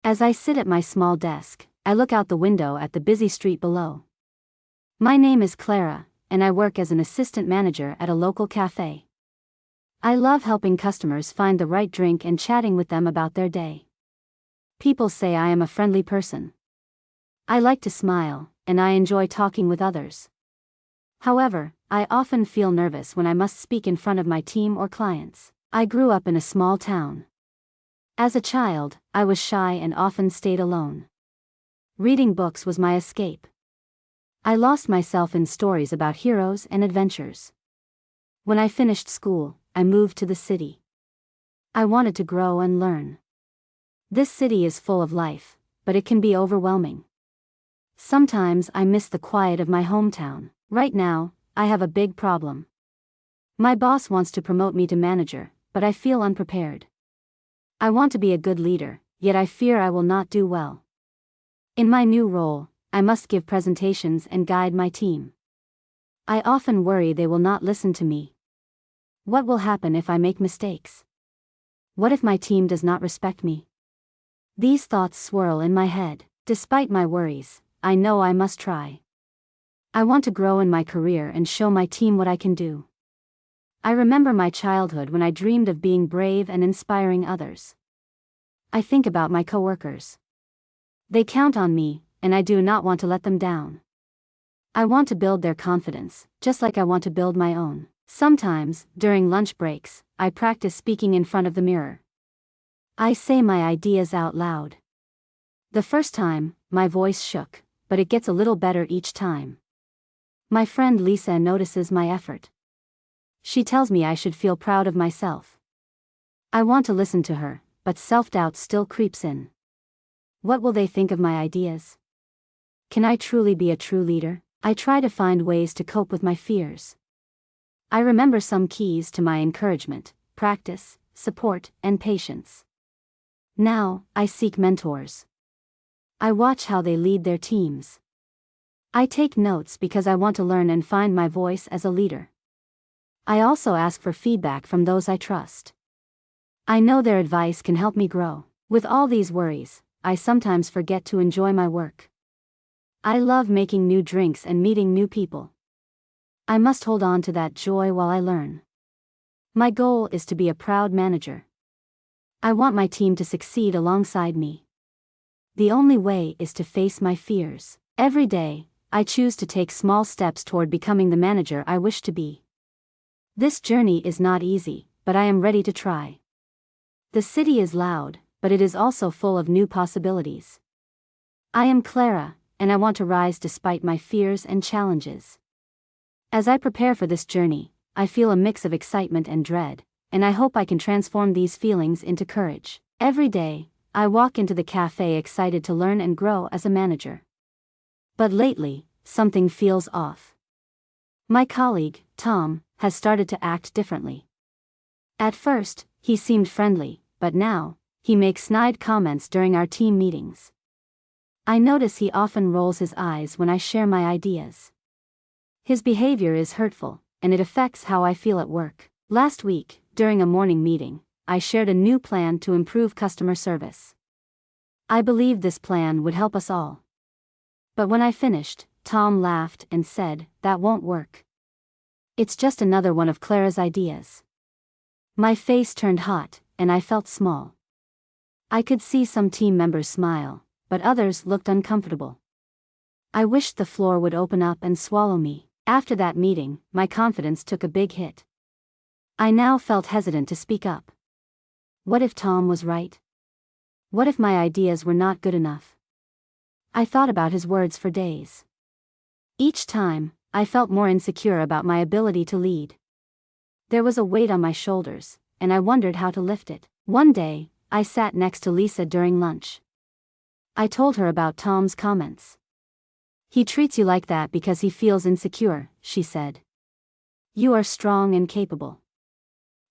As I sit at my small desk, I look out the window at the busy street below. My name is Clara, and I work as an assistant manager at a local cafe. I love helping customers find the right drink and chatting with them about their day. People say I am a friendly person. I like to smile, and I enjoy talking with others. However, I often feel nervous when I must speak in front of my team or clients. I grew up in a small town. As a child, I was shy and often stayed alone. Reading books was my escape. I lost myself in stories about heroes and adventures. When I finished school, I moved to the city. I wanted to grow and learn. This city is full of life, but it can be overwhelming. Sometimes I miss the quiet of my hometown. Right now, I have a big problem. My boss wants to promote me to manager, but I feel unprepared. I want to be a good leader, yet I fear I will not do well. In my new role, I must give presentations and guide my team. I often worry they will not listen to me. What will happen if I make mistakes? What if my team does not respect me? These thoughts swirl in my head. Despite my worries, I know I must try. I want to grow in my career and show my team what I can do. I remember my childhood when I dreamed of being brave and inspiring others. I think about my coworkers. They count on me, and I do not want to let them down. I want to build their confidence, just like I want to build my own. Sometimes, during lunch breaks, I practice speaking in front of the mirror. I say my ideas out loud. The first time, my voice shook, but it gets a little better each time. My friend Lisa notices my effort. She tells me I should feel proud of myself. I want to listen to her, but self-doubt still creeps in. What will they think of my ideas? Can I truly be a true leader? I try to find ways to cope with my fears. I remember some keys to my encouragement: practice, support, and patience. Now, I seek mentors. I watch how they lead their teams. I take notes because I want to learn and find my voice as a leader. I also ask for feedback from those I trust. I know their advice can help me grow. With all these worries, I sometimes forget to enjoy my work. I love making new drinks and meeting new people. I must hold on to that joy while I learn. My goal is to be a proud manager. I want my team to succeed alongside me. The only way is to face my fears. Every day, I choose to take small steps toward becoming the manager I wish to be. This journey is not easy, but I am ready to try. The city is loud, but it is also full of new possibilities. I am Clara, and I want to rise despite my fears and challenges. As I prepare for this journey, I feel a mix of excitement and dread, and I hope I can transform these feelings into courage. Every day, I walk into the cafe excited to learn and grow as a manager. But lately, something feels off. My colleague, Tom, has started to act differently. At first, he seemed friendly, but now, he makes snide comments during our team meetings. I notice he often rolls his eyes when I share my ideas. His behavior is hurtful, and it affects how I feel at work. Last week, during a morning meeting, I shared a new plan to improve customer service. I believed this plan would help us all. But when I finished, Tom laughed and said, "That won't work. It's just another one of Clara's ideas." My face turned hot, and I felt small. I could see some team members smile, but others looked uncomfortable. I wished the floor would open up and swallow me. After that meeting, my confidence took a big hit. I now felt hesitant to speak up. What if Tom was right? What if my ideas were not good enough? I thought about his words for days. Each time, I felt more insecure about my ability to lead. There was a weight on my shoulders, and I wondered how to lift it. One day, I sat next to Lisa during lunch. I told her about Tom's comments. "He treats you like that because he feels insecure," she said. "You are strong and capable.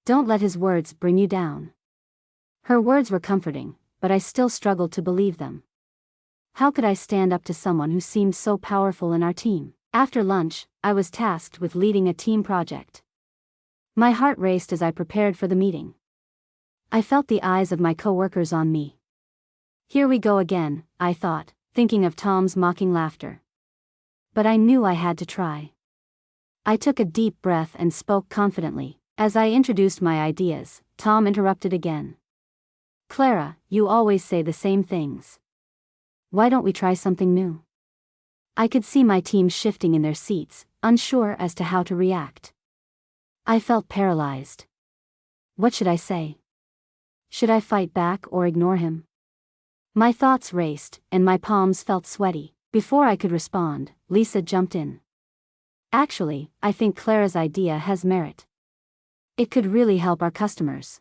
Don't let his words bring you down." Her words were comforting, but I still struggled to believe them. How could I stand up to someone who seemed so powerful in our team? After lunch, I was tasked with leading a team project. My heart raced as I prepared for the meeting. I felt the eyes of my coworkers on me. Here we go again, I thought, thinking of Tom's mocking laughter. But I knew I had to try. I took a deep breath and spoke confidently. As I introduced my ideas, Tom interrupted again. Clara, you always say the same things. Why don't we try something new? I could see my team shifting in their seats, unsure as to how to react. I felt paralyzed. What should I say? Should I fight back or ignore him? My thoughts raced, and my palms felt sweaty. Before I could respond, Lisa jumped in. Actually, I think Clara's idea has merit. It could really help our customers.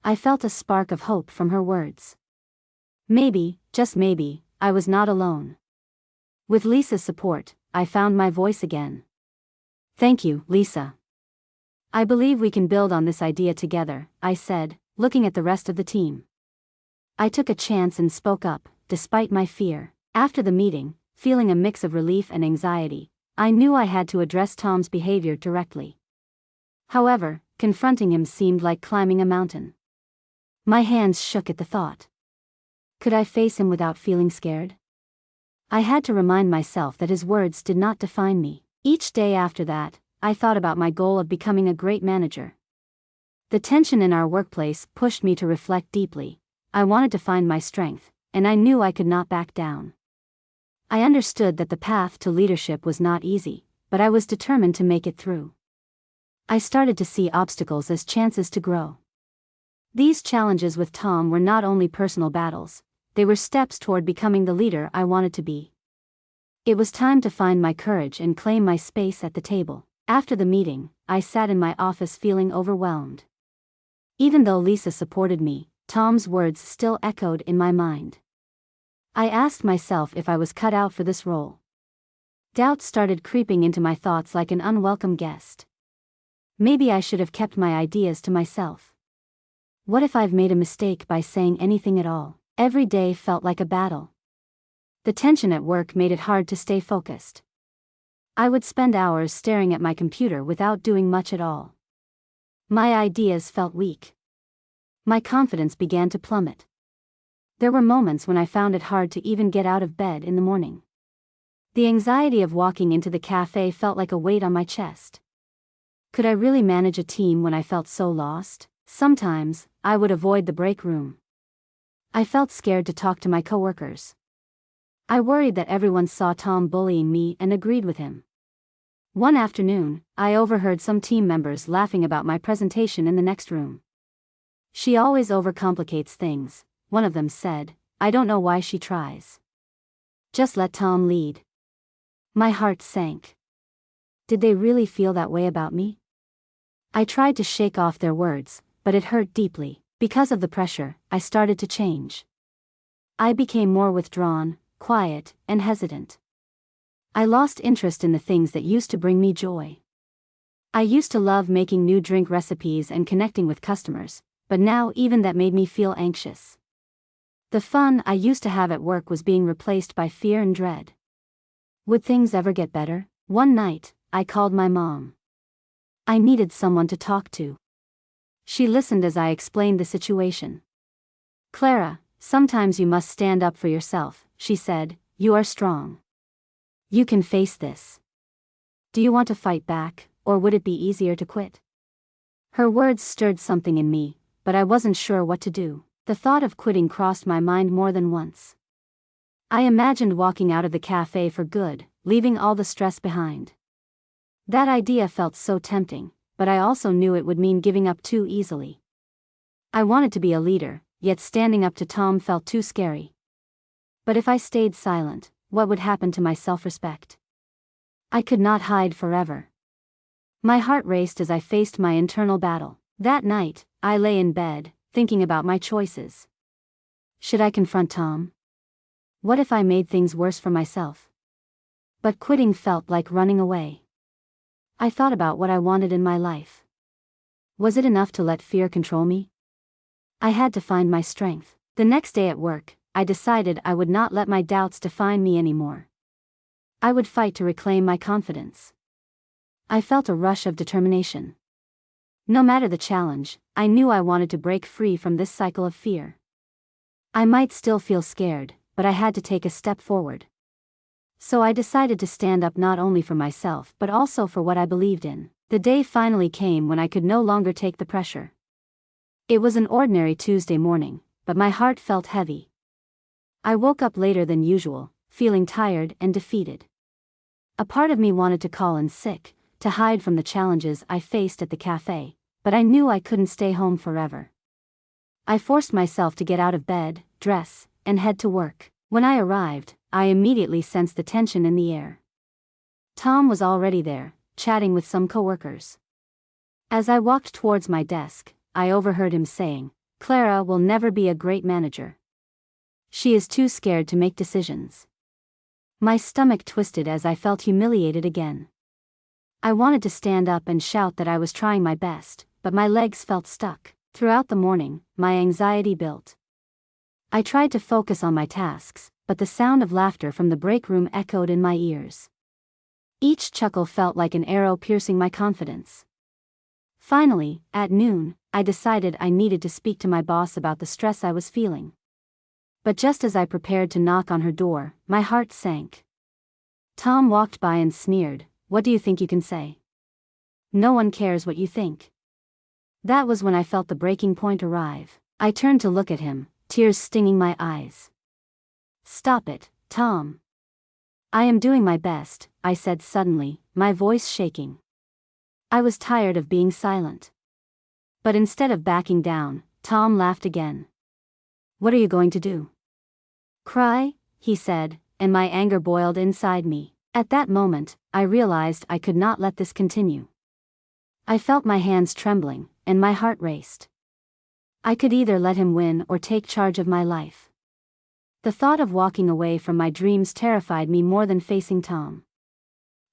I felt a spark of hope from her words. Maybe, just maybe, I was not alone. With Lisa's support, I found my voice again. Thank you, Lisa. I believe we can build on this idea together, I said, looking at the rest of the team. I took a chance and spoke up, despite my fear. After the meeting, feeling a mix of relief and anxiety, I knew I had to address Tom's behavior directly. However, confronting him seemed like climbing a mountain. My hands shook at the thought. Could I face him without feeling scared? I had to remind myself that his words did not define me. Each day after that, I thought about my goal of becoming a great manager. The tension in our workplace pushed me to reflect deeply. I wanted to find my strength, and I knew I could not back down. I understood that the path to leadership was not easy, but I was determined to make it through. I started to see obstacles as chances to grow. These challenges with Tom were not only personal battles, they were steps toward becoming the leader I wanted to be. It was time to find my courage and claim my space at the table. After the meeting, I sat in my office feeling overwhelmed. Even though Lisa supported me, Tom's words still echoed in my mind. I asked myself if I was cut out for this role. Doubt started creeping into my thoughts like an unwelcome guest. Maybe I should have kept my ideas to myself. What if I've made a mistake by saying anything at all? Every day felt like a battle. The tension at work made it hard to stay focused. I would spend hours staring at my computer without doing much at all. My ideas felt weak. My confidence began to plummet. There were moments when I found it hard to even get out of bed in the morning. The anxiety of walking into the cafe felt like a weight on my chest. Could I really manage a team when I felt so lost? Sometimes, I would avoid the break room. I felt scared to talk to my coworkers. I worried that everyone saw Tom bullying me and agreed with him. One afternoon, I overheard some team members laughing about my presentation in the next room. She always overcomplicates things, one of them said. I don't know why she tries. Just let Tom lead. My heart sank. Did they really feel that way about me? I tried to shake off their words, but it hurt deeply. Because of the pressure, I started to change. I became more withdrawn, quiet, and hesitant. I lost interest in the things that used to bring me joy. I used to love making new drink recipes and connecting with customers, but now even that made me feel anxious. The fun I used to have at work was being replaced by fear and dread. Would things ever get better? One night, I called my mom. I needed someone to talk to. She listened as I explained the situation. Clara, sometimes you must stand up for yourself, she said. You are strong. You can face this. Do you want to fight back, or would it be easier to quit? Her words stirred something in me, but I wasn't sure what to do. The thought of quitting crossed my mind more than once. I imagined walking out of the cafe for good, leaving all the stress behind. That idea felt so tempting, but I also knew it would mean giving up too easily. I wanted to be a leader, yet standing up to Tom felt too scary. But if I stayed silent, what would happen to my self-respect? I could not hide forever. My heart raced as I faced my internal battle. That night, I lay in bed, thinking about my choices. Should I confront Tom? What if I made things worse for myself? But quitting felt like running away. I thought about what I wanted in my life. Was it enough to let fear control me? I had to find my strength. The next day at work, I decided I would not let my doubts define me anymore. I would fight to reclaim my confidence. I felt a rush of determination. No matter the challenge, I knew I wanted to break free from this cycle of fear. I might still feel scared, but I had to take a step forward. So I decided to stand up not only for myself but also for what I believed in. The day finally came when I could no longer take the pressure. It was an ordinary Tuesday morning, but my heart felt heavy. I woke up later than usual, feeling tired and defeated. A part of me wanted to call in sick, to hide from the challenges I faced at the cafe, but I knew I couldn't stay home forever. I forced myself to get out of bed, dress, and head to work. When I arrived, I immediately sensed the tension in the air. Tom was already there, chatting with some coworkers. As I walked towards my desk, I overheard him saying, "Clara will never be a great manager. She is too scared to make decisions." My stomach twisted as I felt humiliated again. I wanted to stand up and shout that I was trying my best, but my legs felt stuck. Throughout the morning, my anxiety built. I tried to focus on my tasks, but the sound of laughter from the break room echoed in my ears. Each chuckle felt like an arrow piercing my confidence. Finally, at noon, I decided I needed to speak to my boss about the stress I was feeling. But just as I prepared to knock on her door, my heart sank. Tom walked by and sneered, "What do you think you can say? No one cares what you think." That was when I felt the breaking point arrive. I turned to look at him, tears stinging my eyes. "Stop it, Tom. I am doing my best," I said suddenly, my voice shaking. I was tired of being silent. But instead of backing down, Tom laughed again. "What are you going to do? Cry?" he said, and my anger boiled inside me. At that moment, I realized I could not let this continue. I felt my hands trembling, and my heart raced. I could either let him win or take charge of my life. The thought of walking away from my dreams terrified me more than facing Tom.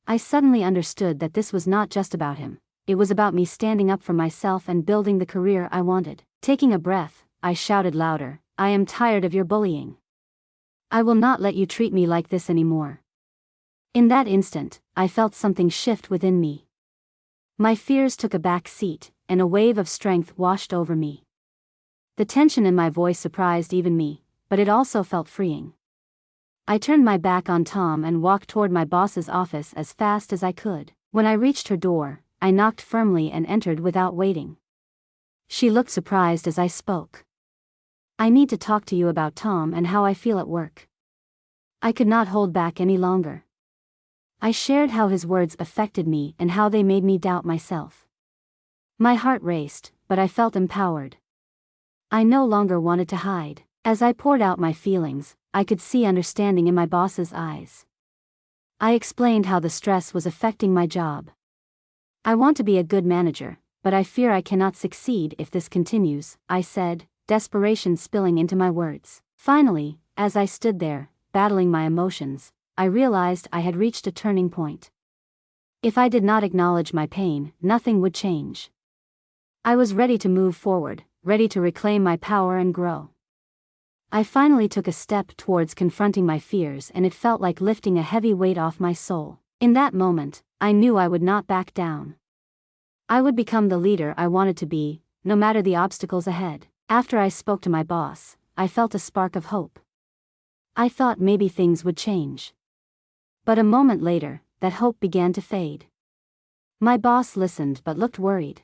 I suddenly understood that this was not just about him, it was about me standing up for myself and building the career I wanted. Taking a breath, I shouted louder, "I am tired of your bullying. I will not let you treat me like this anymore." In that instant, I felt something shift within me. My fears took a back seat, and a wave of strength washed over me. The tension in my voice surprised even me, but it also felt freeing. I turned my back on Tom and walked toward my boss's office as fast as I could. When I reached her door, I knocked firmly and entered without waiting. She looked surprised as I spoke. "I need to talk to you about Tom and how I feel at work." I could not hold back any longer. I shared how his words affected me and how they made me doubt myself. My heart raced, but I felt empowered. I no longer wanted to hide. As I poured out my feelings, I could see understanding in my boss's eyes. I explained how the stress was affecting my job. "I want to be a good manager, but I fear I cannot succeed if this continues," I said, desperation spilling into my words. Finally, as I stood there, battling my emotions, I realized I had reached a turning point. If I did not acknowledge my pain, nothing would change. I was ready to move forward, ready to reclaim my power and grow. I finally took a step towards confronting my fears, and it felt like lifting a heavy weight off my soul. In that moment, I knew I would not back down. I would become the leader I wanted to be, no matter the obstacles ahead. After I spoke to my boss, I felt a spark of hope. I thought maybe things would change. But a moment later, that hope began to fade. My boss listened but looked worried.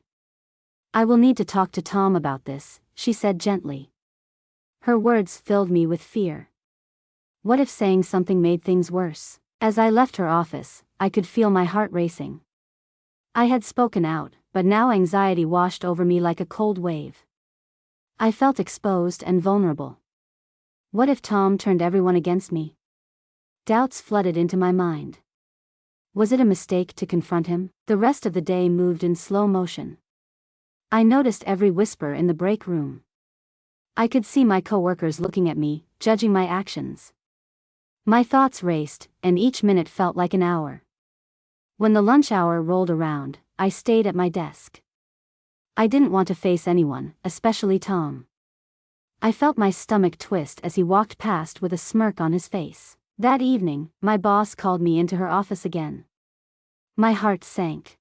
"I will need to talk to Tom about this," she said gently. Her words filled me with fear. What if saying something made things worse? As I left her office, I could feel my heart racing. I had spoken out, but now anxiety washed over me like a cold wave. I felt exposed and vulnerable. What if Tom turned everyone against me? Doubts flooded into my mind. Was it a mistake to confront him? The rest of the day moved in slow motion. I noticed every whisper in the break room. I could see my coworkers looking at me, judging my actions. My thoughts raced, and each minute felt like an hour. When the lunch hour rolled around, I stayed at my desk. I didn't want to face anyone, especially Tom. I felt my stomach twist as he walked past with a smirk on his face. That evening, my boss called me into her office again. My heart sank.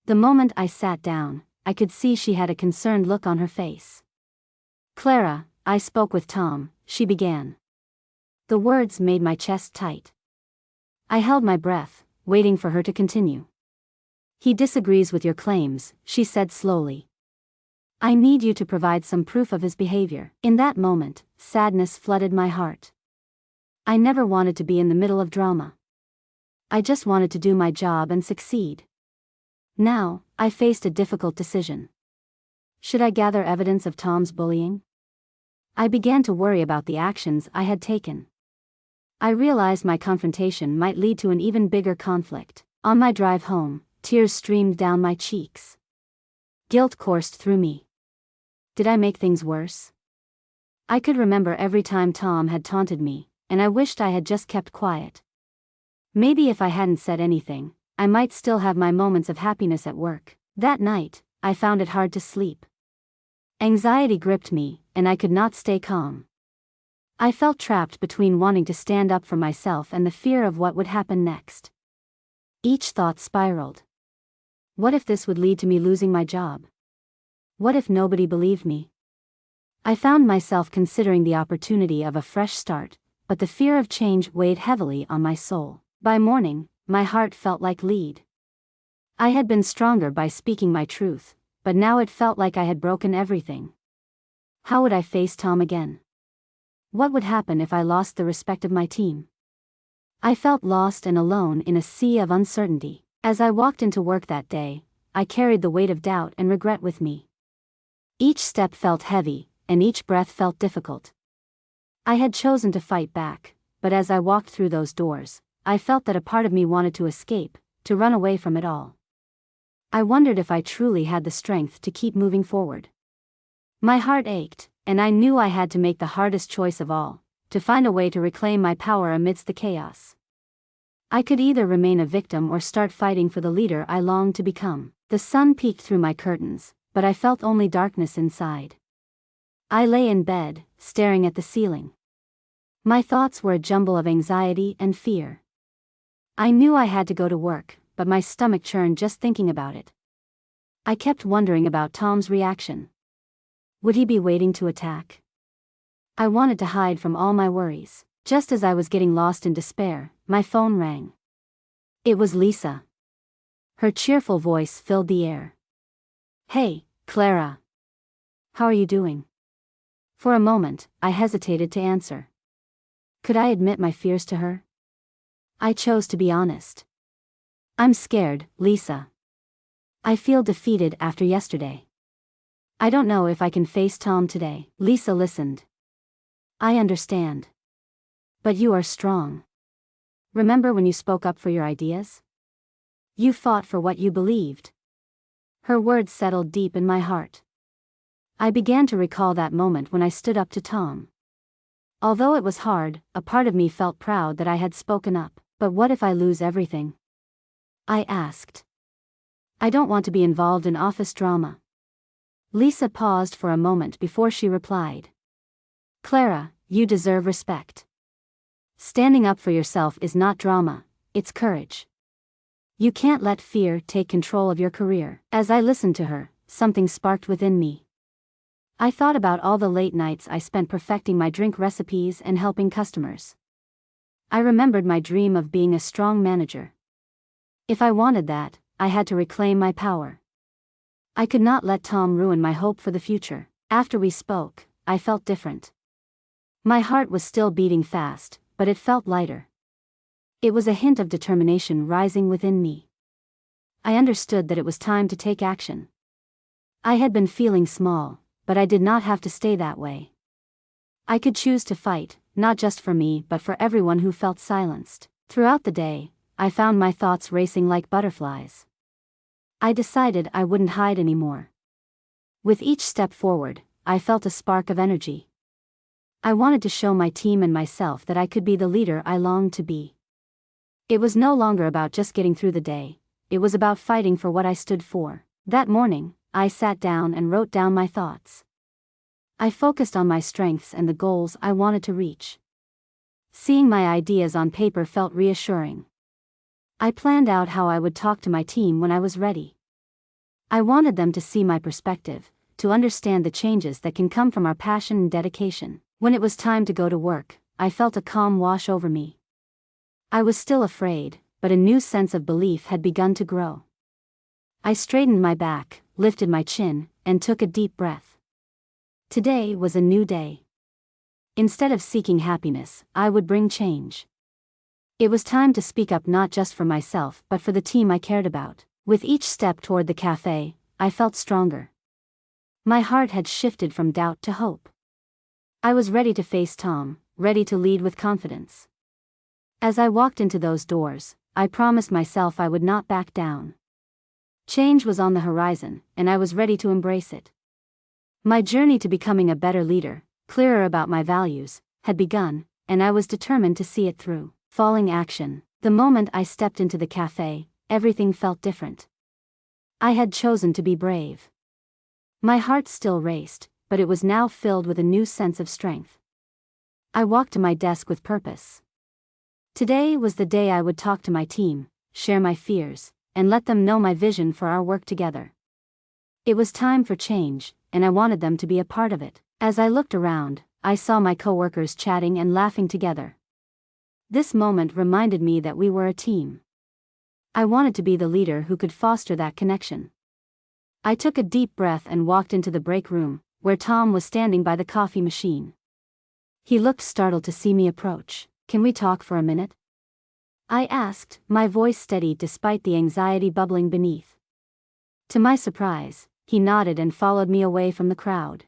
The moment I sat down, I could see she had a concerned look on her face. "Clara, I spoke with Tom," she began. The words made my chest tight. I held my breath, waiting for her to continue. "He disagrees with your claims," she said slowly. "I need you to provide some proof of his behavior." In that moment, sadness flooded my heart. I never wanted to be in the middle of drama. I just wanted to do my job and succeed. Now, I faced a difficult decision. Should I gather evidence of Tom's bullying? I began to worry about the actions I had taken. I realized my confrontation might lead to an even bigger conflict. On my drive home, tears streamed down my cheeks. Guilt coursed through me. Did I make things worse? I could remember every time Tom had taunted me, and I wished I had just kept quiet. Maybe if I hadn't said anything, I might still have my moments of happiness at work. That night, I found it hard to sleep. Anxiety gripped me, and I could not stay calm. I felt trapped between wanting to stand up for myself and the fear of what would happen next. Each thought spiraled. What if this would lead to me losing my job? What if nobody believed me? I found myself considering the opportunity of a fresh start, but the fear of change weighed heavily on my soul. By morning, my heart felt like lead. I had been stronger by speaking my truth, but now it felt like I had broken everything. How would I face Tom again? What would happen if I lost the respect of my team? I felt lost and alone in a sea of uncertainty. As I walked into work that day, I carried the weight of doubt and regret with me. Each step felt heavy, and each breath felt difficult. I had chosen to fight back, but as I walked through those doors, I felt that a part of me wanted to escape, to run away from it all. I wondered if I truly had the strength to keep moving forward. My heart ached, and I knew I had to make the hardest choice of all, to find a way to reclaim my power amidst the chaos. I could either remain a victim or start fighting for the leader I longed to become. The sun peeked through my curtains, but I felt only darkness inside. I lay in bed, staring at the ceiling. My thoughts were a jumble of anxiety and fear. I knew I had to go to work, but my stomach churned just thinking about it. I kept wondering about Tom's reaction. Would he be waiting to attack? I wanted to hide from all my worries. Just as I was getting lost in despair, my phone rang. It was Lisa. Her cheerful voice filled the air. "Hey, Clara. How are you doing?" For a moment, I hesitated to answer. Could I admit my fears to her? I chose to be honest. "I'm scared, Lisa. I feel defeated after yesterday. I don't know if I can face Tom today." Lisa listened. "I understand. But you are strong. Remember when you spoke up for your ideas? You fought for what you believed." Her words settled deep in my heart. I began to recall that moment when I stood up to Tom. Although it was hard, a part of me felt proud that I had spoken up. But what if I lose everything? I asked. I don't want to be involved in office drama. Lisa paused for a moment before she replied. "Clara, you deserve respect. Standing up for yourself is not drama, it's courage. You can't let fear take control of your career." As I listened to her, something sparked within me. I thought about all the late nights I spent perfecting my drink recipes and helping customers. I remembered my dream of being a strong manager. If I wanted that, I had to reclaim my power. I could not let Tom ruin my hope for the future. After we spoke, I felt different. My heart was still beating fast, but it felt lighter. It was a hint of determination rising within me. I understood that it was time to take action. I had been feeling small, but I did not have to stay that way. I could choose to fight, not just for me but for everyone who felt silenced. Throughout the day, I found my thoughts racing like butterflies. I decided I wouldn't hide anymore. With each step forward, I felt a spark of energy. I wanted to show my team and myself that I could be the leader I longed to be. It was no longer about just getting through the day, it was about fighting for what I stood for. That morning, I sat down and wrote down my thoughts. I focused on my strengths and the goals I wanted to reach. Seeing my ideas on paper felt reassuring. I planned out how I would talk to my team when I was ready. I wanted them to see my perspective, to understand the changes that can come from our passion and dedication. When it was time to go to work, I felt a calm wash over me. I was still afraid, but a new sense of belief had begun to grow. I straightened my back, lifted my chin, and took a deep breath. Today was a new day. Instead of seeking happiness, I would bring change. It was time to speak up not just for myself but for the team I cared about. With each step toward the cafe, I felt stronger. My heart had shifted from doubt to hope. I was ready to face Tom, ready to lead with confidence. As I walked into those doors, I promised myself I would not back down. Change was on the horizon, and I was ready to embrace it. My journey to becoming a better leader, clearer about my values, had begun, and I was determined to see it through. Falling action. The moment I stepped into the cafe, everything felt different. I had chosen to be brave. My heart still raced, but it was now filled with a new sense of strength. I walked to my desk with purpose. Today was the day I would talk to my team, share my fears, and let them know my vision for our work together. It was time for change, and I wanted them to be a part of it. As I looked around, I saw my coworkers chatting and laughing together. This moment reminded me that we were a team. I wanted to be the leader who could foster that connection. I took a deep breath and walked into the break room, where Tom was standing by the coffee machine. He looked startled to see me approach. "Can we talk for a minute?" I asked, my voice steady despite the anxiety bubbling beneath. To my surprise, he nodded and followed me away from the crowd.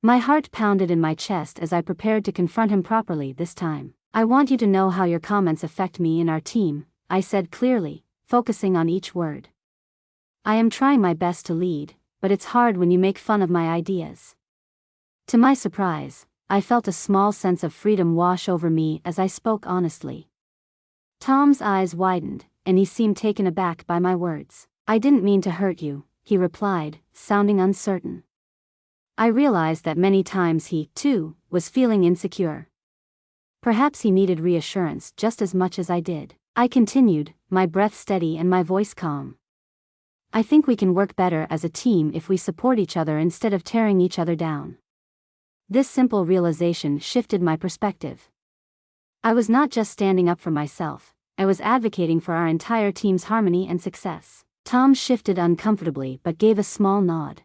My heart pounded in my chest as I prepared to confront him properly this time. "I want you to know how your comments affect me and our team," I said clearly, focusing on each word. "I am trying my best to lead, but it's hard when you make fun of my ideas." To my surprise, I felt a small sense of freedom wash over me as I spoke honestly. Tom's eyes widened, and he seemed taken aback by my words. "I didn't mean to hurt you," he replied, sounding uncertain. I realized that many times he, too, was feeling insecure. Perhaps he needed reassurance just as much as I did. I continued, my breath steady and my voice calm. "I think we can work better as a team if we support each other instead of tearing each other down." This simple realization shifted my perspective. I was not just standing up for myself, I was advocating for our entire team's harmony and success. Tom shifted uncomfortably but gave a small nod.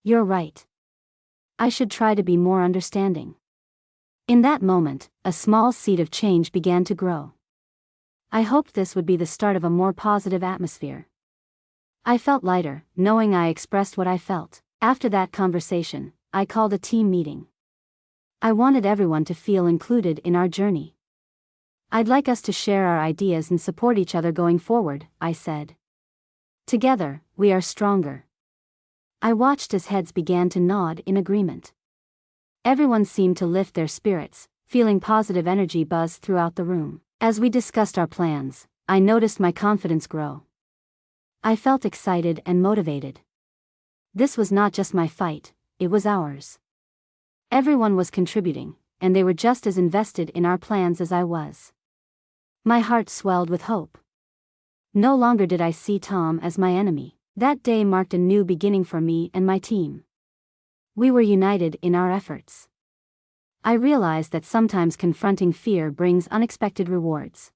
"You're right. I should try to be more understanding." In that moment, a small seed of change began to grow. I hoped this would be the start of a more positive atmosphere. I felt lighter, knowing I expressed what I felt. After that conversation, I called a team meeting. I wanted everyone to feel included in our journey. "I'd like us to share our ideas and support each other going forward," I said. "Together, we are stronger." I watched as heads began to nod in agreement. Everyone seemed to lift their spirits, feeling positive energy buzz throughout the room. As we discussed our plans, I noticed my confidence grow. I felt excited and motivated. This was not just my fight, it was ours. Everyone was contributing, and they were just as invested in our plans as I was. My heart swelled with hope. No longer did I see Tom as my enemy. That day marked a new beginning for me and my team. We were united in our efforts. I realized that sometimes confronting fear brings unexpected rewards.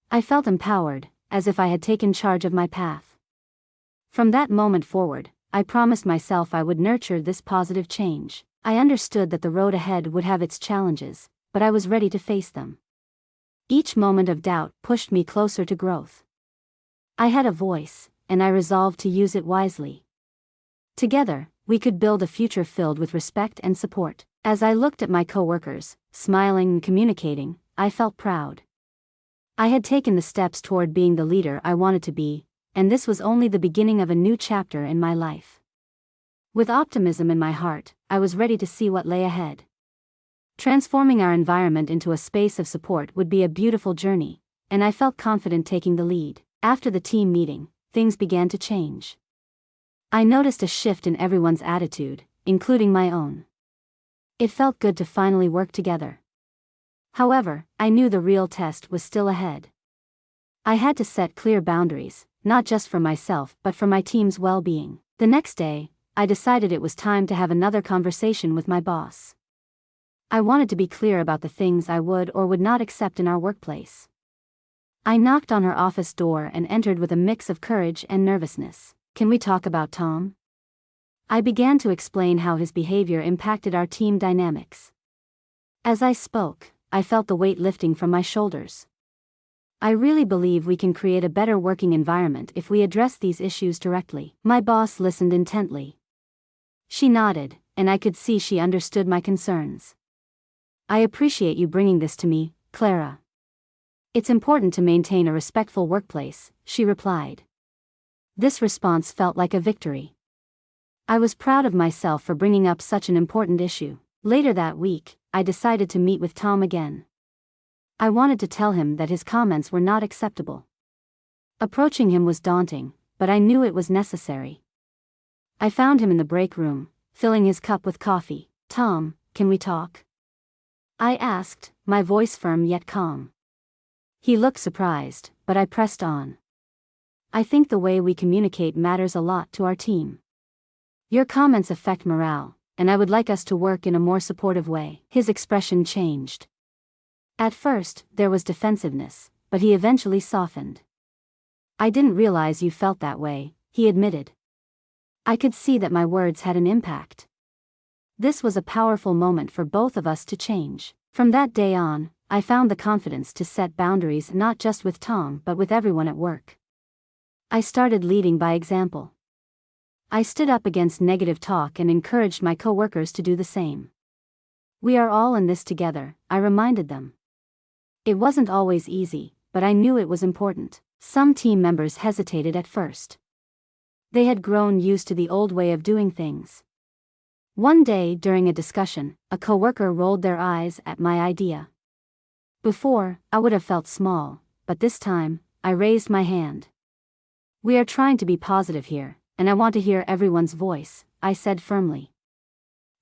I felt empowered, as if I had taken charge of my path. From that moment forward, I promised myself I would nurture this positive change. I understood that the road ahead would have its challenges, but I was ready to face them. Each moment of doubt pushed me closer to growth. I had a voice, and I resolved to use it wisely. Together, we could build a future filled with respect and support. As I looked at my coworkers, smiling and communicating, I felt proud. I had taken the steps toward being the leader I wanted to be, and this was only the beginning of a new chapter in my life. With optimism in my heart, I was ready to see what lay ahead. Transforming our environment into a space of support would be a beautiful journey, and I felt confident taking the lead. After the team meeting, things began to change. I noticed a shift in everyone's attitude, including my own. It felt good to finally work together. However, I knew the real test was still ahead. I had to set clear boundaries, not just for myself but for my team's well-being. The next day, I decided it was time to have another conversation with my boss. I wanted to be clear about the things I would or would not accept in our workplace. I knocked on her office door and entered with a mix of courage and nervousness. "Can we talk about Tom?" I began to explain how his behavior impacted our team dynamics. As I spoke, I felt the weight lifting from my shoulders. I really believe we can create a better working environment if we address these issues directly. My boss listened intently. She nodded, and I could see she understood my concerns. "I appreciate you bringing this to me, Clara. It's important to maintain a respectful workplace," she replied. This response felt like a victory. I was proud of myself for bringing up such an important issue. Later that week, I decided to meet with Tom again. I wanted to tell him that his comments were not acceptable. Approaching him was daunting, but I knew it was necessary. I found him in the break room, filling his cup with coffee. "Tom, can we talk?" I asked, my voice firm yet calm. He looked surprised, but I pressed on. "I think the way we communicate matters a lot to our team. Your comments affect morale, and I would like us to work in a more supportive way." His expression changed. At first, there was defensiveness, but he eventually softened. "I didn't realize you felt that way," he admitted. I could see that my words had an impact. This was a powerful moment for both of us to change. From that day on, I found the confidence to set boundaries not just with Tom but with everyone at work. I started leading by example. I stood up against negative talk and encouraged my coworkers to do the same. "We are all in this together," I reminded them. It wasn't always easy, but I knew it was important. Some team members hesitated at first. They had grown used to the old way of doing things. One day during a discussion, a coworker rolled their eyes at my idea. Before, I would have felt small, but this time, I raised my hand. "We are trying to be positive here, and I want to hear everyone's voice," I said firmly.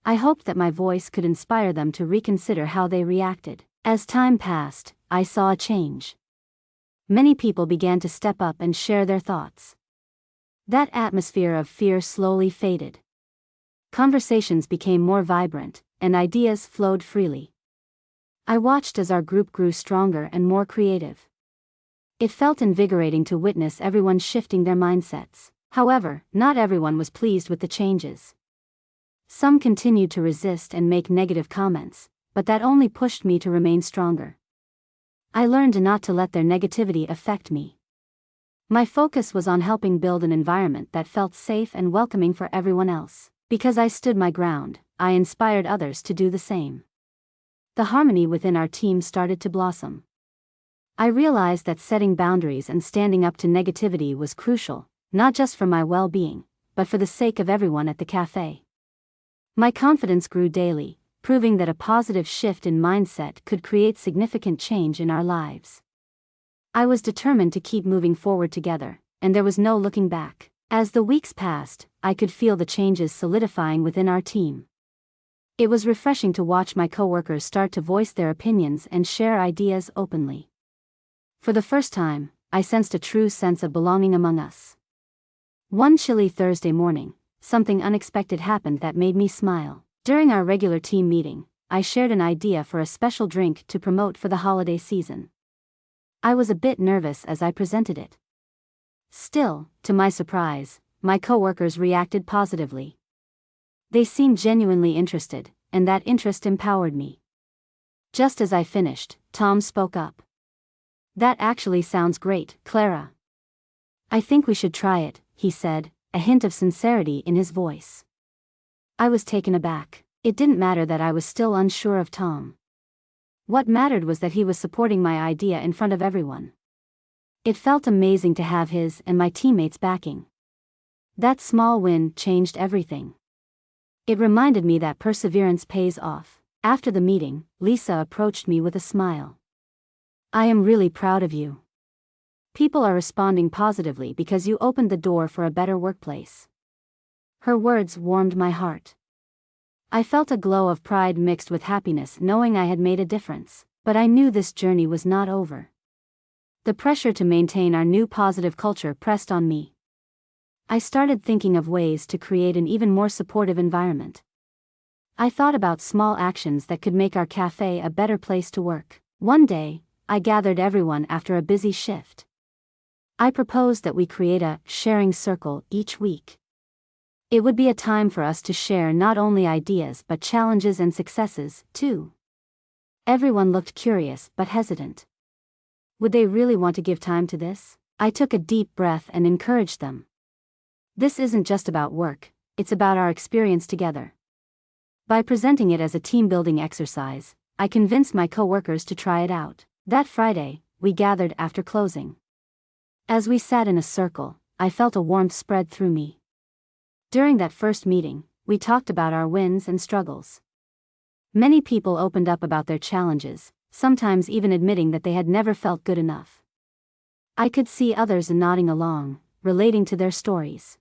I hoped that my voice could inspire them to reconsider how they reacted. As time passed, I saw a change. Many people began to step up and share their thoughts. That atmosphere of fear slowly faded. Conversations became more vibrant, and ideas flowed freely. I watched as our group grew stronger and more creative. It felt invigorating to witness everyone shifting their mindsets. However, not everyone was pleased with the changes. Some continued to resist and make negative comments, but that only pushed me to remain stronger. I learned not to let their negativity affect me. My focus was on helping build an environment that felt safe and welcoming for everyone else. Because I stood my ground, I inspired others to do the same. The harmony within our team started to blossom. I realized that setting boundaries and standing up to negativity was crucial, not just for my well-being, but for the sake of everyone at the cafe. My confidence grew daily, proving that a positive shift in mindset could create significant change in our lives. I was determined to keep moving forward together, and there was no looking back. As the weeks passed, I could feel the changes solidifying within our team. It was refreshing to watch my coworkers start to voice their opinions and share ideas openly. For the first time, I sensed a true sense of belonging among us. One chilly Thursday morning, something unexpected happened that made me smile. During our regular team meeting, I shared an idea for a special drink to promote for the holiday season. I was a bit nervous as I presented it. Still, to my surprise, my coworkers reacted positively. They seemed genuinely interested, and that interest empowered me. Just as I finished, Tom spoke up. "That actually sounds great, Clara. I think we should try it," he said, a hint of sincerity in his voice. I was taken aback. It didn't matter that I was still unsure of Tom. What mattered was that he was supporting my idea in front of everyone. It felt amazing to have his and my teammates' backing. That small win changed everything. It reminded me that perseverance pays off. After the meeting, Lisa approached me with a smile. "I am really proud of you. People are responding positively because you opened the door for a better workplace." Her words warmed my heart. I felt a glow of pride mixed with happiness knowing I had made a difference, but I knew this journey was not over. The pressure to maintain our new positive culture pressed on me. I started thinking of ways to create an even more supportive environment. I thought about small actions that could make our cafe a better place to work. One day, I gathered everyone after a busy shift. I proposed that we create a sharing circle each week. It would be a time for us to share not only ideas but challenges and successes, too. Everyone looked curious but hesitant. Would they really want to give time to this? I took a deep breath and encouraged them. This isn't just about work, it's about our experience together. By presenting it as a team-building exercise, I convinced my coworkers to try it out. That Friday, we gathered after closing. As we sat in a circle, I felt a warmth spread through me. During that first meeting, we talked about our wins and struggles. Many people opened up about their challenges, sometimes even admitting that they had never felt good enough. I could see others nodding along, relating to their stories.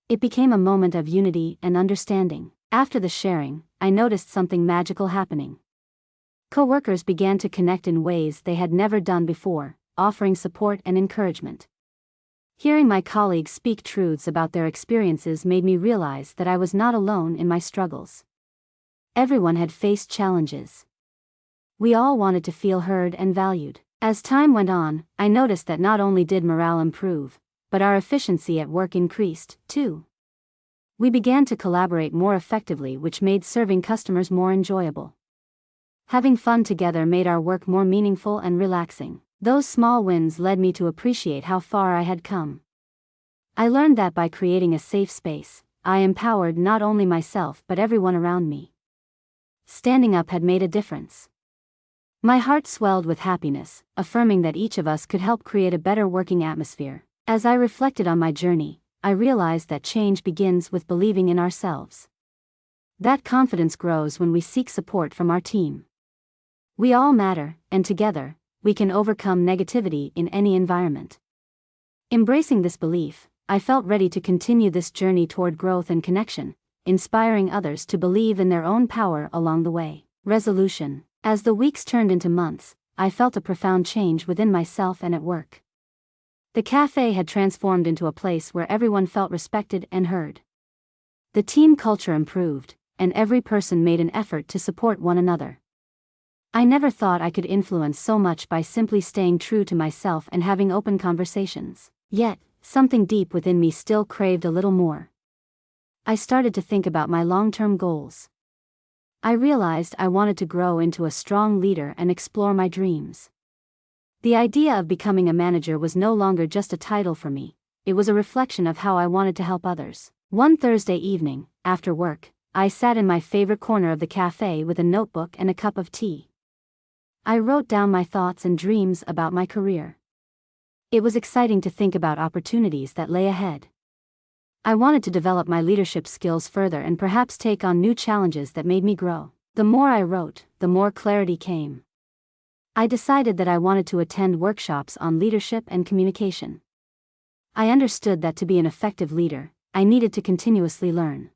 It became a moment of unity and understanding. After the sharing, I noticed something magical happening. Coworkers began to connect in ways they had never done before, offering support and encouragement. Hearing my colleagues speak truths about their experiences made me realize that I was not alone in my struggles. Everyone had faced challenges. We all wanted to feel heard and valued. As time went on, I noticed that not only did morale improve, but our efficiency at work increased, too. We began to collaborate more effectively, which made serving customers more enjoyable. Having fun together made our work more meaningful and relaxing. Those small wins led me to appreciate how far I had come. I learned that by creating a safe space, I empowered not only myself but everyone around me. Standing up had made a difference. My heart swelled with happiness, affirming that each of us could help create a better working atmosphere. As I reflected on my journey, I realized that change begins with believing in ourselves. That confidence grows when we seek support from our team. We all matter, and together, we can overcome negativity in any environment. Embracing this belief, I felt ready to continue this journey toward growth and connection, inspiring others to believe in their own power along the way. Resolution. As the weeks turned into months, I felt a profound change within myself and at work. The cafe had transformed into a place where everyone felt respected and heard. The team culture improved, and every person made an effort to support one another. I never thought I could influence so much by simply staying true to myself and having open conversations. Yet, something deep within me still craved a little more. I started to think about my long-term goals. I realized I wanted to grow into a strong leader and explore my dreams. The idea of becoming a manager was no longer just a title for me, it was a reflection of how I wanted to help others. One Thursday evening, after work, I sat in my favorite corner of the cafe with a notebook and a cup of tea. I wrote down my thoughts and dreams about my career. It was exciting to think about opportunities that lay ahead. I wanted to develop my leadership skills further and perhaps take on new challenges that made me grow. The more I wrote, the more clarity came. I decided that I wanted to attend workshops on leadership and communication. I understood that to be an effective leader, I needed to continuously learn.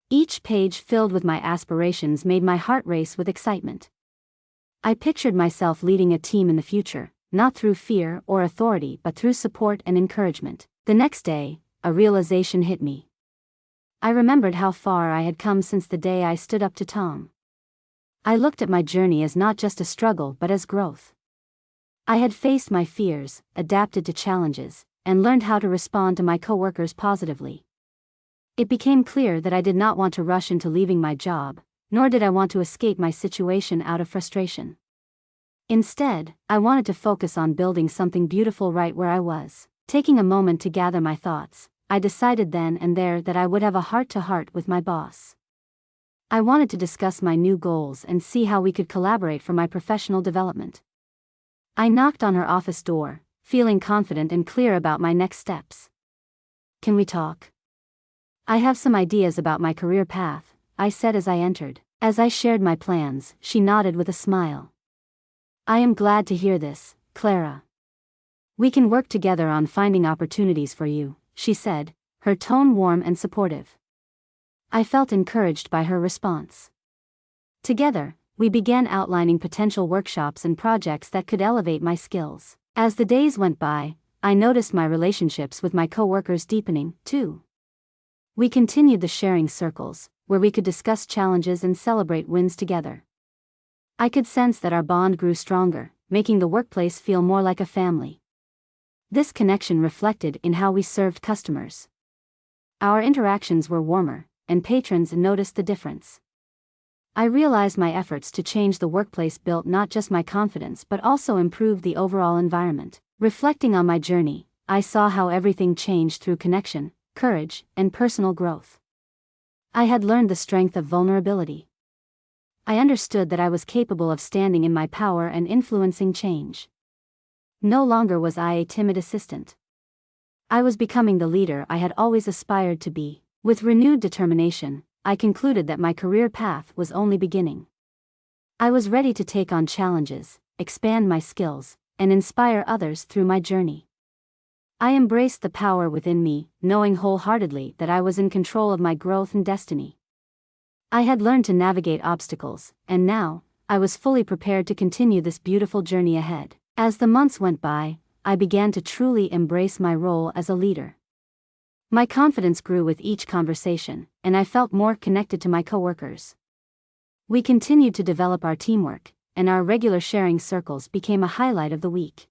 Each page filled with my aspirations made my heart race with excitement. I pictured myself leading a team in the future, not through fear or authority but through support and encouragement. The next day, a realization hit me. I remembered how far I had come since the day I stood up to Tom. I looked at my journey as not just a struggle but as growth. I had faced my fears, adapted to challenges, and learned how to respond to my coworkers positively. It became clear that I did not want to rush into leaving my job, nor did I want to escape my situation out of frustration. Instead, I wanted to focus on building something beautiful right where I was. Taking a moment to gather my thoughts, I decided then and there that I would have a heart-to-heart with my boss. I wanted to discuss my new goals and see how we could collaborate for my professional development. I knocked on her office door, feeling confident and clear about my next steps. "Can we talk? I have some ideas about my career path," I said as I entered. As I shared my plans, she nodded with a smile. "I am glad to hear this, Clara. We can work together on finding opportunities for you," she said, her tone warm and supportive. I felt encouraged by her response. Together, we began outlining potential workshops and projects that could elevate my skills. As the days went by, I noticed my relationships with my coworkers deepening, too. We continued the sharing circles, where we could discuss challenges and celebrate wins together. I could sense that our bond grew stronger, making the workplace feel more like a family. This connection reflected in how we served customers. Our interactions were warmer, and patrons noticed the difference. I realized my efforts to change the workplace built not just my confidence but also improved the overall environment. Reflecting on my journey, I saw how everything changed through connection, courage, and personal growth. I had learned the strength of vulnerability. I understood that I was capable of standing in my power and influencing change. No longer was I a timid assistant. I was becoming the leader I had always aspired to be. With renewed determination, I concluded that my career path was only beginning. I was ready to take on challenges, expand my skills, and inspire others through my journey. I embraced the power within me, knowing wholeheartedly that I was in control of my growth and destiny. I had learned to navigate obstacles, and now, I was fully prepared to continue this beautiful journey ahead. As the months went by, I began to truly embrace my role as a leader. My confidence grew with each conversation, and I felt more connected to my coworkers. We continued to develop our teamwork, and our regular sharing circles became a highlight of the week.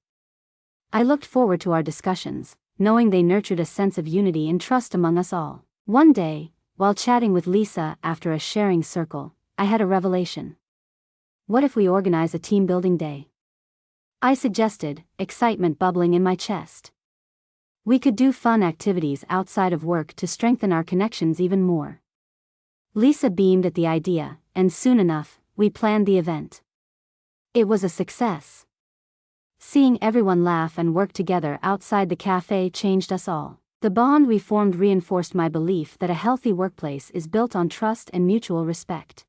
I looked forward to our discussions, knowing they nurtured a sense of unity and trust among us all. One day, while chatting with Lisa after a sharing circle, I had a revelation. What if we organize a team-building day? I suggested, excitement bubbling in my chest. We could do fun activities outside of work to strengthen our connections even more. Lisa beamed at the idea, and soon enough, we planned the event. It was a success. Seeing everyone laugh and work together outside the cafe changed us all. The bond we formed reinforced my belief that a healthy workplace is built on trust and mutual respect.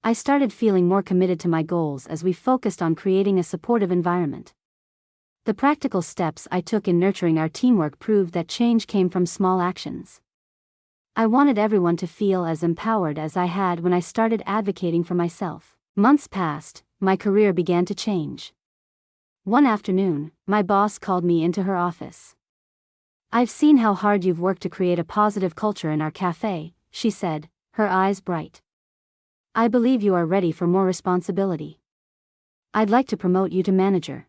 I started feeling more committed to my goals as we focused on creating a supportive environment. The practical steps I took in nurturing our teamwork proved that change came from small actions. I wanted everyone to feel as empowered as I had when I started advocating for myself. Months passed, my career began to change. One afternoon, my boss called me into her office. "I've seen how hard you've worked to create a positive culture in our cafe," she said, her eyes bright. "I believe you are ready for more responsibility. I'd like to promote you to manager."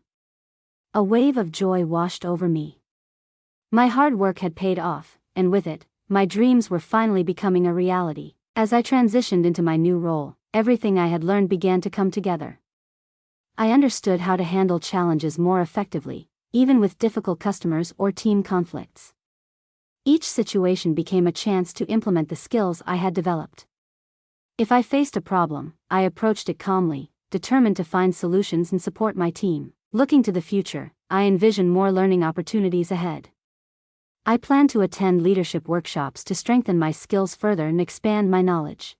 A wave of joy washed over me. My hard work had paid off, and with it, my dreams were finally becoming a reality. As I transitioned into my new role, everything I had learned began to come together. I understood how to handle challenges more effectively, even with difficult customers or team conflicts. Each situation became a chance to implement the skills I had developed. If I faced a problem, I approached it calmly, determined to find solutions and support my team. Looking to the future, I envision more learning opportunities ahead. I plan to attend leadership workshops to strengthen my skills further and expand my knowledge.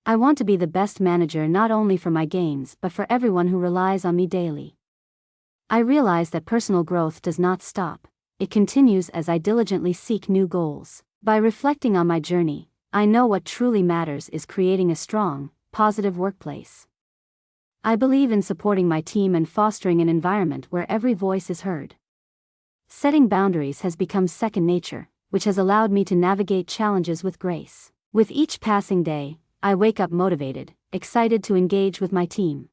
I want to be the best manager not only for my gains but for everyone who relies on me daily. I realize that personal growth does not stop, it continues as I diligently seek new goals. By reflecting on my journey, I know what truly matters is creating a strong, positive workplace. I believe in supporting my team and fostering an environment where every voice is heard. Setting boundaries has become second nature, which has allowed me to navigate challenges with grace. With each passing day, I wake up motivated, excited to engage with my team.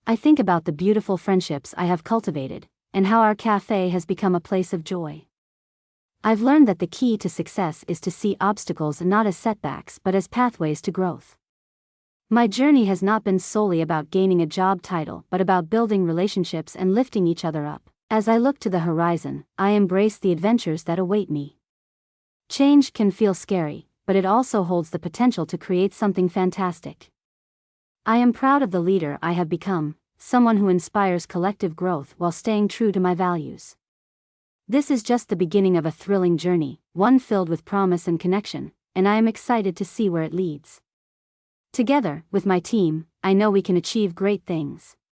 I think about the beautiful friendships I have cultivated, and how our cafe has become a place of joy. I've learned that the key to success is to see obstacles not as setbacks but as pathways to growth. My journey has not been solely about gaining a job title but about building relationships and lifting each other up. As I look to the horizon, I embrace the adventures that await me. Change can feel scary, but it also holds the potential to create something fantastic. I am proud of the leader I have become, someone who inspires collective growth while staying true to my values. This is just the beginning of a thrilling journey, one filled with promise and connection, and I am excited to see where it leads. Together, with my team, I know we can achieve great things.